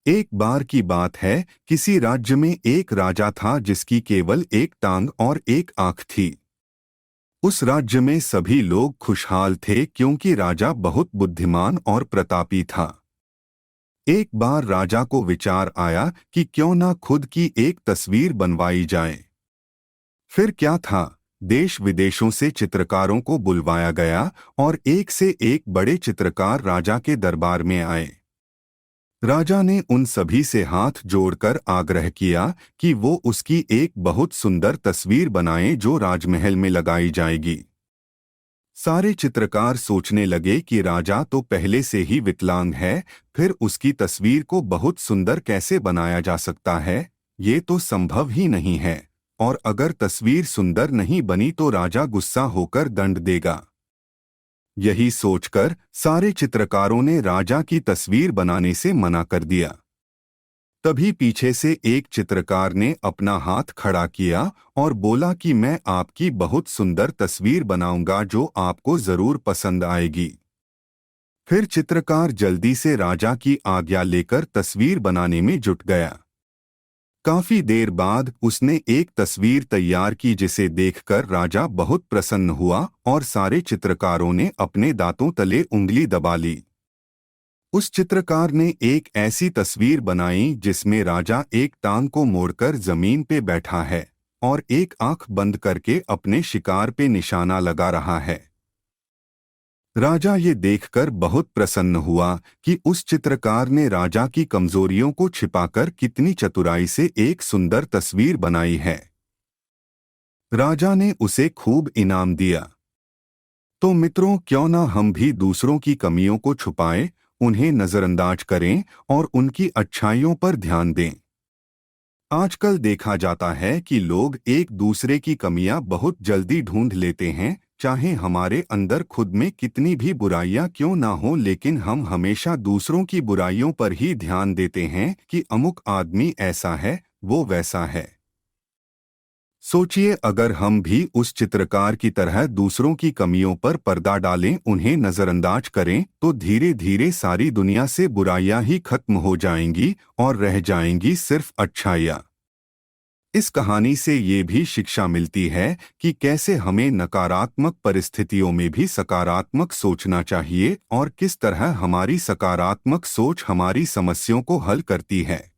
एक बार की बात है, किसी राज्य में एक राजा था जिसकी केवल एक टांग और एक आंख थी। उस राज्य में सभी लोग खुशहाल थे क्योंकि राजा बहुत बुद्धिमान और प्रतापी था। एक बार राजा को विचार आया कि क्यों ना खुद की एक तस्वीर बनवाई जाए। फिर क्या था, देश विदेशों से चित्रकारों को बुलवाया गया और एक से एक बड़े चित्रकार राजा के दरबार में आए। राजा ने उन सभी से हाथ जोड़कर आग्रह किया कि वो उसकी एक बहुत सुंदर तस्वीर बनाएं जो राजमहल में लगाई जाएगी। सारे चित्रकार सोचने लगे कि राजा तो पहले से ही विकलांग है, फिर उसकी तस्वीर को बहुत सुंदर कैसे बनाया जा सकता है, ये तो संभव ही नहीं है। और अगर तस्वीर सुंदर नहीं बनी तो राजा गुस्सा होकर दंड देगा। यही सोचकर सारे चित्रकारों ने राजा की तस्वीर बनाने से मना कर दिया। तभी पीछे से एक चित्रकार ने अपना हाथ खड़ा किया और बोला कि मैं आपकी बहुत सुंदर तस्वीर बनाऊंगा जो आपको जरूर पसंद आएगी। फिर चित्रकार जल्दी से राजा की आज्ञा लेकर तस्वीर बनाने में जुट गया। काफी देर बाद उसने एक तस्वीर तैयार की जिसे देखकर राजा बहुत प्रसन्न हुआ और सारे चित्रकारों ने अपने दांतों तले उंगली दबा ली। उस चित्रकार ने एक ऐसी तस्वीर बनाई जिसमें राजा एक टांग को मोड़कर जमीन पे बैठा है और एक आंख बंद करके अपने शिकार पे निशाना लगा रहा है। राजा ये देखकर बहुत प्रसन्न हुआ कि उस चित्रकार ने राजा की कमजोरियों को छिपाकर कितनी चतुराई से एक सुंदर तस्वीर बनाई है। राजा ने उसे खूब इनाम दिया। तो मित्रों, क्यों ना हम भी दूसरों की कमियों को छुपाएं, उन्हें नजरअंदाज करें और उनकी अच्छाइयों पर ध्यान दें। आजकल देखा जाता है कि लोग एक दूसरे की कमियां बहुत जल्दी ढूंढ लेते हैं, चाहे हमारे अंदर खुद में कितनी भी बुराइयां क्यों ना हो, लेकिन हम हमेशा दूसरों की बुराइयों पर ही ध्यान देते हैं कि अमुक आदमी ऐसा है, वो वैसा है। सोचिए, अगर हम भी उस चित्रकार की तरह दूसरों की कमियों पर पर्दा डालें, उन्हें नजरअंदाज करें, तो धीरे धीरे सारी दुनिया से बुराइयां ही खत्म हो जाएंगी और रह जाएंगी सिर्फ अच्छाइयां। इस कहानी से ये भी शिक्षा मिलती है कि कैसे हमें नकारात्मक परिस्थितियों में भी सकारात्मक सोचना चाहिए और किस तरह हमारी सकारात्मक सोच हमारी समस्याओं को हल करती है।